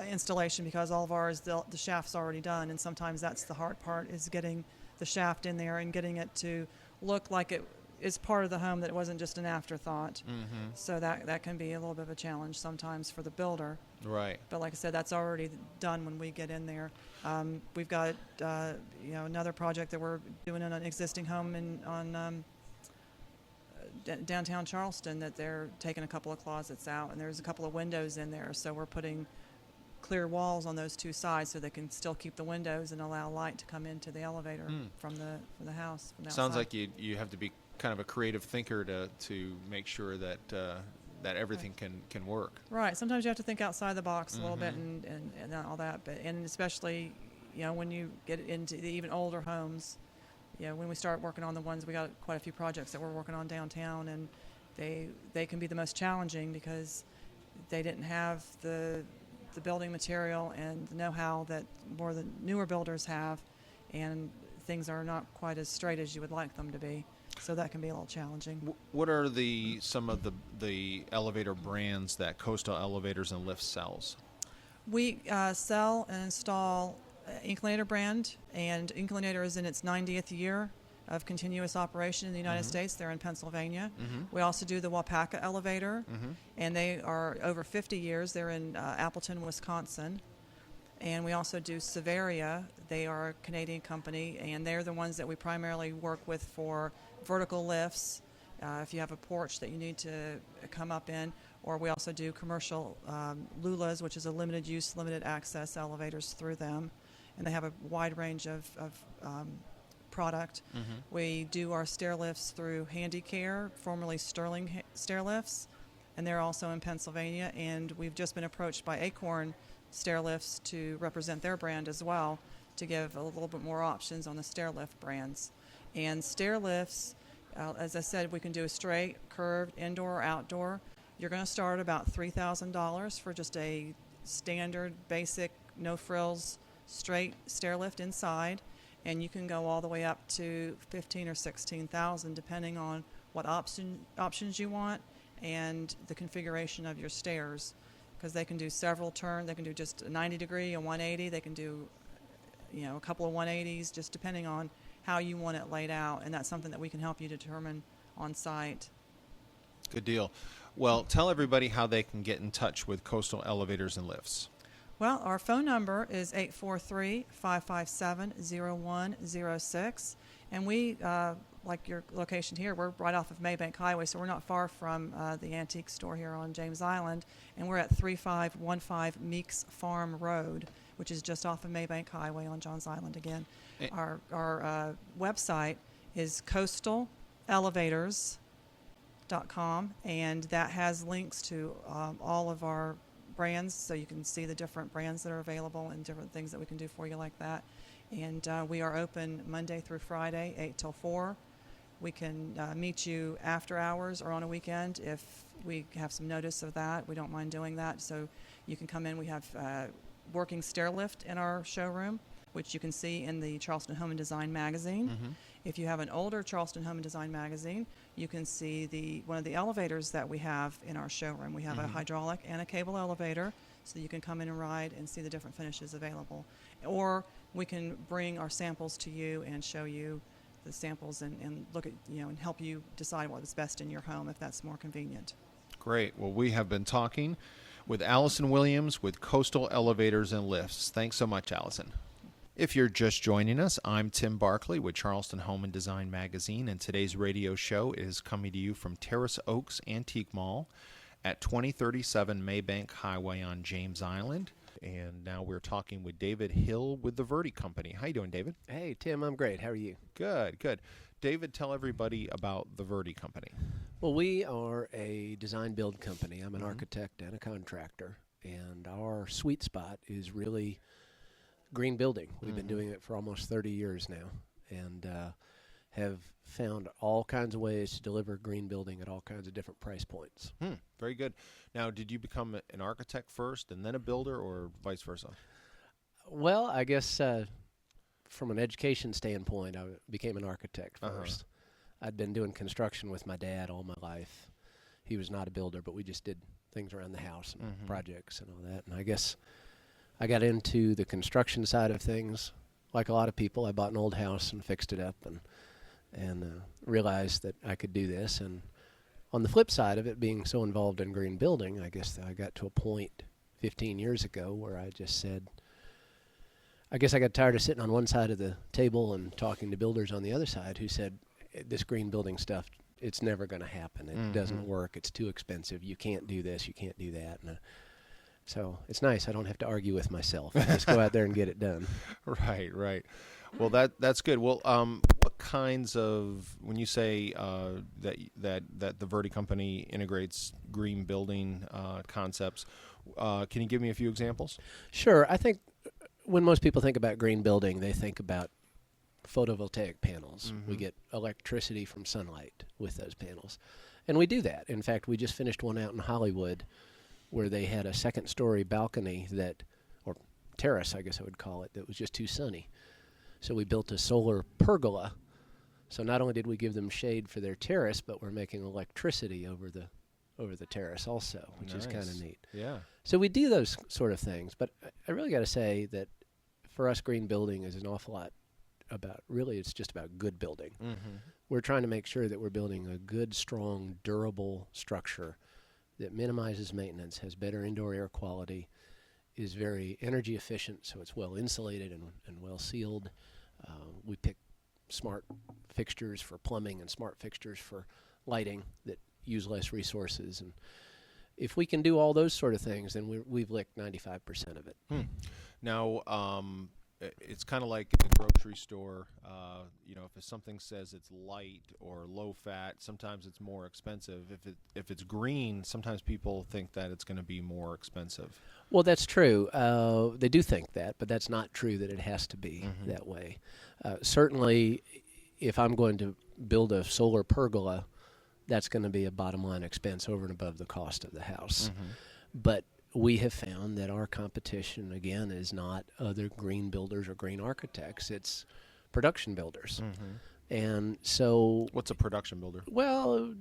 installation, because all of ours, the shaft's already done, and sometimes that's the hard part, is getting the shaft in there and getting it to look like it is part of the home, that it wasn't just an afterthought. So that can be a little bit of a challenge sometimes for the builder. Right. But like I said, that's already done when we get in there. We've got another project that we're doing in an existing home on downtown Charleston, that they're taking a couple of closets out, and there's a couple of windows in there. So we're putting clear walls on those two sides so they can still keep the windows and allow light to come into the elevator from the house. From the Sounds outside. like you have to be kind of a creative thinker to make sure that that everything can work. Right. Sometimes you have to think outside the box a little bit and all that. But especially, when you get into the even older homes, when we start working on the ones, we got quite a few projects that we're working on downtown, and they can be the most challenging because they didn't have the building material and the know-how that more the newer builders have, and things are not quite as straight as you would like them to be. So that can be a little challenging. What are some of the elevator brands that Coastal Elevators and Lifts sells? We sell and install Inclinator brand, and Inclinator is in its 90th year of continuous operation in the United States. They're in Pennsylvania. We also do the Wapaka elevator, and they are over 50 years. They're in Appleton, Wisconsin. And we also do Severia. They are a Canadian company, and they're the ones that we primarily work with for vertical lifts if you have a porch that you need to come up in, or we also do commercial LULAs, which is a limited use, limited access elevators through them, and they have a wide range of product. We do our stair lifts through Handicare, formerly Sterling Stair Lifts, and they're also in Pennsylvania, and we've just been approached by Acorn Stair Lifts to represent their brand as well, to give a little bit more options on the stair lift brands. And stair lifts, as I said, we can do a straight, curved, indoor or outdoor. You're going to start about $3,000 for just a standard, basic, no frills, straight stair lift inside, and you can go all the way up to $15,000 or $16,000 depending on what options you want and the configuration of your stairs, because they can do several turns. They can do just a 90 degree, a 180. They can do, a couple of 180s, just depending on how you want it laid out, and that's something that we can help you determine on site. Good deal. Well, tell everybody how they can get in touch with Coastal Elevators and Lifts. Well, our phone number is 843-557-0106, and we, like your location here, we're right off of Maybank Highway, so we're not far from the antique store here on James Island, and we're at 3515 Meeks Farm Road, which is just off of Maybank Highway on Johns Island again. Our website is coastalelevators.com, and that has links to all of our brands, so you can see the different brands that are available and different things that we can do for you like that. And we are open Monday through Friday, 8 till 4. We can meet you after hours or on a weekend if we have some notice of that. We don't mind doing that, so you can come in. We have working stair lift in our showroom, which you can see in the Charleston Home and Design magazine. If you have an older Charleston Home and Design magazine, you can see one of the elevators that we have in our showroom. We have a hydraulic and a cable elevator, so you can come in and ride and see the different finishes available. Or we can bring our samples to you and show you the samples and look at, and help you decide what is best in your home if that's more convenient. Great. Well, we have been talking with Allison Williams with Coastal Elevators and Lifts. Thanks so much, Allison. If you're just joining us, I'm Tim Barkley with Charleston Home and Design Magazine, and today's radio show is coming to you from Terrace Oaks Antique Mall at 2037 Maybank Highway on James Island. And now we're talking with David Hill with the Verdi Company. How you doing, David? Hey, Tim, I'm great. How are you? Good, good. David, tell everybody about the Verdi Company. Well, we are a design build company. I'm an architect and a contractor, and our sweet spot is really green building. We've been doing it for almost 30 years now, and have found all kinds of ways to deliver green building at all kinds of different price points. Very good. Now, did you become an architect first and then a builder, or vice versa? Well, I guess from an education standpoint, I became an architect first. I'd been doing construction with my dad all my life. He was not a builder, but we just did things around the house and projects and all that. And I guess I got into the construction side of things. Like a lot of people, I bought an old house and fixed it up and realized that I could do this. And on the flip side of it, being so involved in green building, I guess I got to a point 15 years ago where I just said, I guess I got tired of sitting on one side of the table and talking to builders on the other side who said, this green building stuff, it's never going to happen. It doesn't work. It's too expensive. You can't do this. You can't do that. And so it's nice. I don't have to argue with myself. I just go out there and get it done. Right, right. Well, that's good. Well, what kinds of, when you say that the Verdi Company integrates green building concepts, can you give me a few examples? Sure. I think when most people think about green building, they think about photovoltaic panels. We get electricity from sunlight with those panels. And we do that. In fact, we just finished one out in Hollywood where they had a second-story balcony or terrace, I guess I would call it, that was just too sunny. So we built a solar pergola. So not only did we give them shade for their terrace, but we're making electricity over the terrace also, which is kind of neat. Yeah. So we do those sort of things. But I really got to say that for us, green building is an awful lot about, really, it's just about good building. We're trying to make sure that we're building a good, strong, durable structure that minimizes maintenance, has better indoor air quality, is very energy efficient, so it's well insulated and well sealed. We pick smart fixtures for plumbing and smart fixtures for lighting that use less resources. And if we can do all those sort of things, then we've licked 95% of it. Now, it's kind of like in the grocery store. If something says it's light or low fat, sometimes it's more expensive. If it's green, sometimes people think that it's going to be more expensive. Well, that's true. They do think that, but that's not true that it has to be that way. Certainly, if I'm going to build a solar pergola, that's going to be a bottom line expense over and above the cost of the house. But we have found that our competition, again, is not other green builders or green architects. It's production builders. And so... What's a production builder? Well,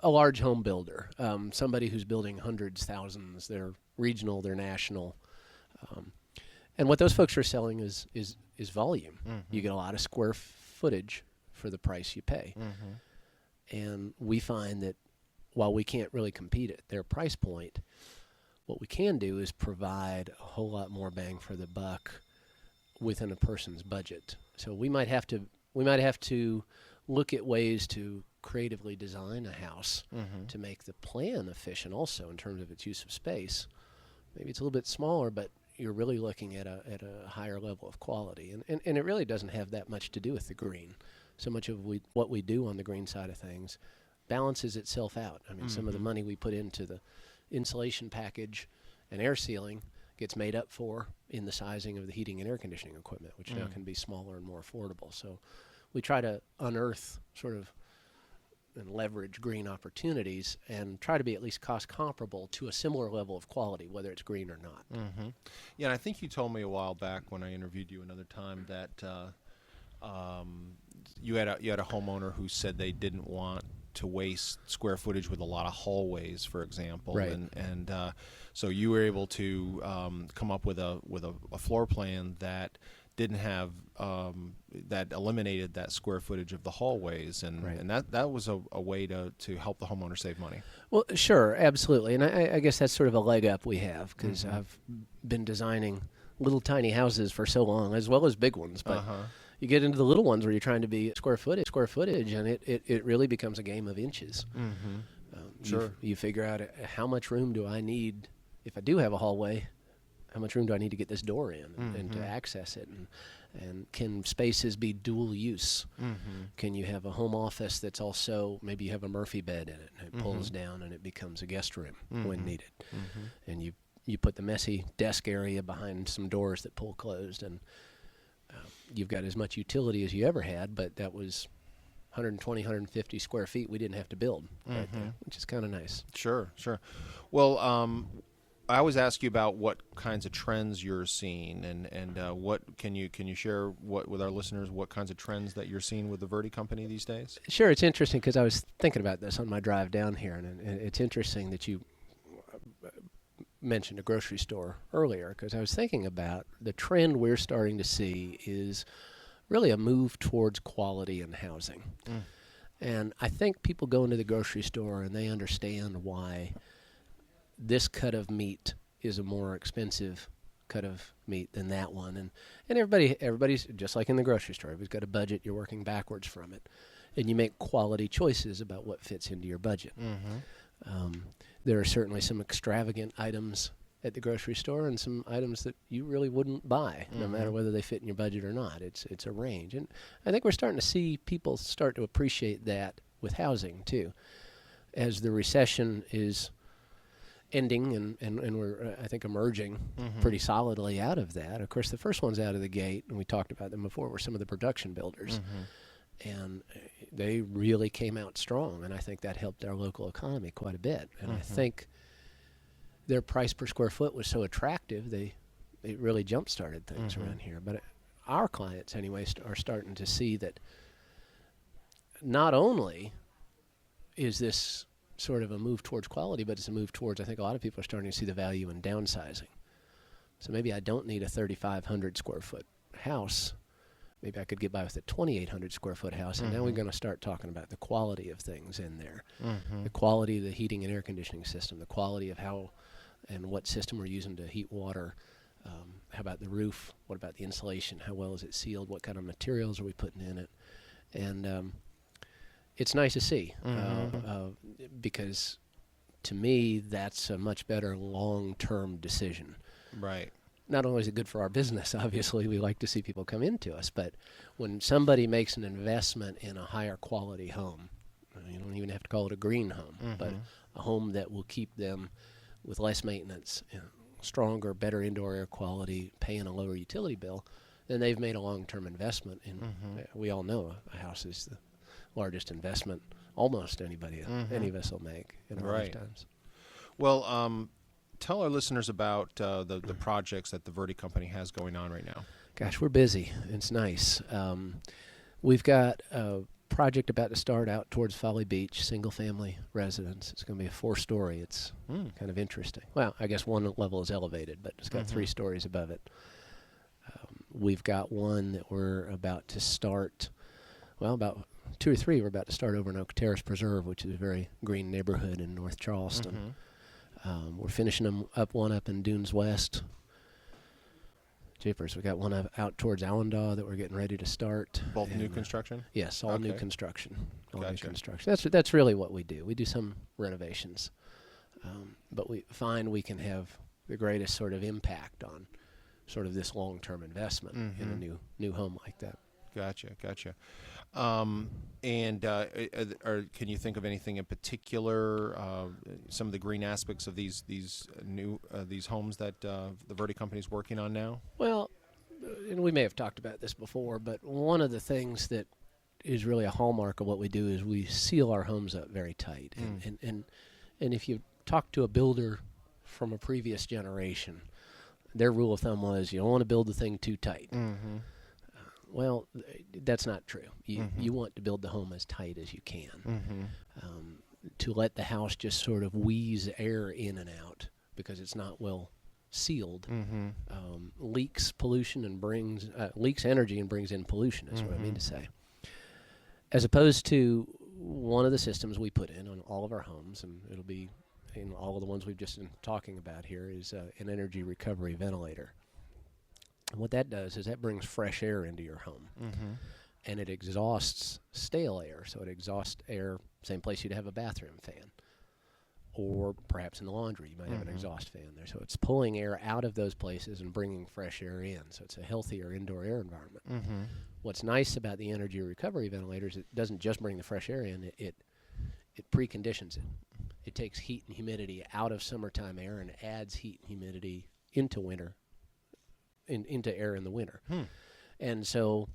a large home builder, somebody who's building hundreds, thousands. They're regional, they're national. And what those folks are selling is volume. You get a lot of square footage for the price you pay. And we find that while we can't really compete at their price point, what we can do is provide a whole lot more bang for the buck within a person's budget. So we might have to look at ways to creatively design a house to make the plan efficient also in terms of its use of space. Maybe it's a little bit smaller, but you're really looking at a higher level of quality. And it really doesn't have that much to do with the green. So much of what we do on the green side of things balances itself out. I mean, some of the money we put into the insulation package and air sealing gets made up for in the sizing of the heating and air conditioning equipment, which now can be smaller and more affordable. So we try to unearth sort of and leverage green opportunities and try to be at least cost comparable to a similar level of quality, whether it's green or not. Yeah, and I think you told me a while back when I interviewed you another time that you had a homeowner who said they didn't want to waste square footage with a lot of hallways, for example, Right. and so you were able to come up with a floor plan that didn't have that eliminated that square footage of the hallways, and Right. and that was a way to help the homeowner save money. Well, sure, absolutely. And I guess that's sort of a leg up we have because I've been designing little tiny houses for so long, as well as big ones. But you get into the little ones where you're trying to be square footage, and it really becomes a game of inches. Sure. You figure out how much room do I need if I do have a hallway. How much room do I need to get this door in and to access it? And can spaces be dual use? Can you have a home office that's also, maybe you have a Murphy bed in it, and it pulls down and it becomes a guest room when needed. And you put the messy desk area behind some doors that pull closed, and you've got as much utility as you ever had, but that was 120, 150 square feet we didn't have to build right there, which is kind of nice. Sure. Well, I always ask you about what kinds of trends you're seeing, and what can you share with our listeners what kinds of trends that you're seeing with the Verdi company these days? Sure, it's interesting because I was thinking about this on my drive down here, and it's interesting that you mentioned a grocery store earlier because I was thinking about the trend we're starting to see is really a move towards quality in housing. And I think people go into the grocery store and they understand why this cut of meat is a more expensive cut of meat than that one. And everybody's just like in the grocery store. Everybody's got a budget. You're working backwards from it. And you make quality choices about what fits into your budget. There are certainly some extravagant items at the grocery store and some items that you really wouldn't buy, no matter whether they fit in your budget or not. It's a range. And I think we're starting to see people start to appreciate that with housing, too. As the recession is ending and we're, I think, emerging pretty solidly out of that. Of course, the first ones out of the gate, and we talked about them before, were some of the production builders. And they really came out strong, and I think that helped our local economy quite a bit. And I think their price per square foot was so attractive, it really jump-started things around here. But our clients, anyway, are starting to see that not only is this sort of a move towards quality, but it's a move towards, I think a lot of people are starting to see the value in downsizing. So maybe I don't need a 3,500 square foot house. Maybe I could get by with a 2,800 square foot house, and now we're going to start talking about the quality of things in there, the quality of the heating and air conditioning system, the quality of how and what system we're using to heat water. How about the roof? What about the insulation? How well is it sealed? What kind of materials are we putting in it? And it's nice to see because to me that's a much better long-term decision. Right. Not only is it good for our business, obviously we like to see people come into us, but when somebody makes an investment in a higher quality home, you don't even have to call it a green home, but a home that will keep them with less maintenance, stronger, better indoor air quality, paying a lower utility bill, then they've made a long-term investment. And we all know a house is the largest investment almost any of us will make in our lifetimes. Well, tell our listeners about the projects that the Verde Company has going on right now. Gosh, we're busy. It's nice. We've got a project about to start out towards Folly Beach, single-family residence. It's going to be a 4-story. It's kind of interesting. Well, I guess one level is elevated, but it's got 3 stories above it. We've got one that we're about to start, well, about 2 or 3 we're about to start over in Oak Terrace Preserve, which is a very green neighborhood in North Charleston. We're finishing one up in Dunes West. Jeepers, we got one out towards Allendale that we're getting ready to start. Both new construction? Yes, all new construction. All Gotcha. new construction. That's really what we do. We do some renovations, but we find we can have the greatest sort of impact on sort of this long-term investment in a new home like that. Gotcha. And can you think of anything in particular? Some of the green aspects of these homes that the Verde Company is working on now. Well, and we may have talked about this before, but one of the things that is really a hallmark of what we do is we seal our homes up very tight. And if you talk to a builder from a previous generation, their rule of thumb was you don't want to build the thing too tight. Well, that's not true. You want to build the home as tight as you can to let the house just sort of wheeze air in and out because it's not well sealed. Leaks pollution and leaks energy and brings in pollution is what I mean to say. As opposed to one of the systems we put in on all of our homes, and it'll be in all of the ones we've just been talking about here, is an energy recovery ventilator. And what that does is that brings fresh air into your home. And it exhausts stale air. So it exhausts air, same place you'd have a bathroom fan. Or perhaps in the laundry, you might have an exhaust fan there. So it's pulling air out of those places and bringing fresh air in. So it's a healthier indoor air environment. What's nice about the energy recovery ventilators, it doesn't just bring the fresh air in, it preconditions it. It takes heat and humidity out of summertime air and adds heat and humidity into winter. Into air in the winter. And so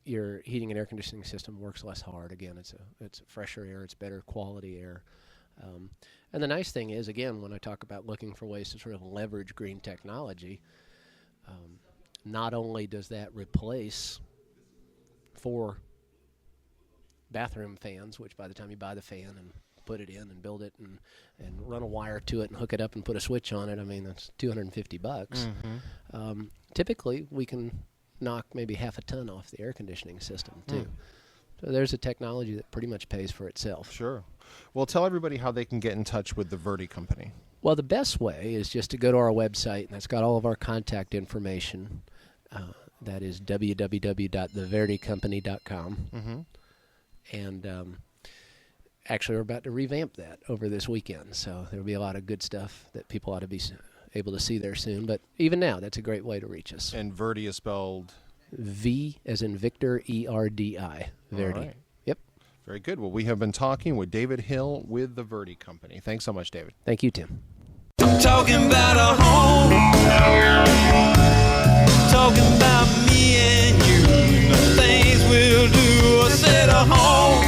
your heating and air conditioning system works less hard. Again, it's fresher air, it's better quality air. And the nice thing is, again, when I talk about looking for ways to sort of leverage green technology, not only does that replace 4 bathroom fans, which by the time you buy the fan and put it in and build it and run a wire to it and hook it up and put a switch on it, I mean, that's $250. Typically, we can knock maybe half a ton off the air conditioning system, too. So there's a technology that pretty much pays for itself. Sure. Well, tell everybody how they can get in touch with the Verde Company. Well, the best way is just to go to our website, and that's got all of our contact information. That is www.theverdecompany.com. And actually, we're about to revamp that over this weekend, so there'll be a lot of good stuff that people ought to be able to see there soon. But even now, that's a great way to reach us. And Verde is spelled? V as in Victor, E-R-D-I. Verde. All right. Yep. Very good. Well, we have been talking with David Hill with the Verde Company. Thanks so much, David. Thank you, Tim. I'm talking about a home. Talking about me and you. The things we'll do. I said a home.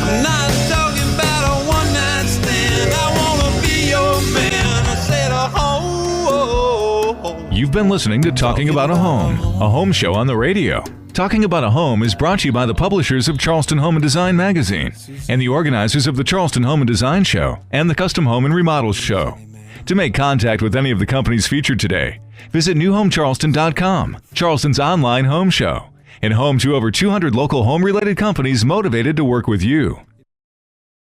I'm not talking about a one-night stand. I want to be your man. I said a home. You've been listening to Talking About a home show on the radio. Talking About a Home is brought to you by the publishers of Charleston Home and Design magazine and the organizers of the Charleston Home and Design Show and the Custom Home and Remodels Show. To make contact with any of the companies featured today, visit newhomecharleston.com, Charleston's online home show, and home to over 200 local home-related companies motivated to work with you.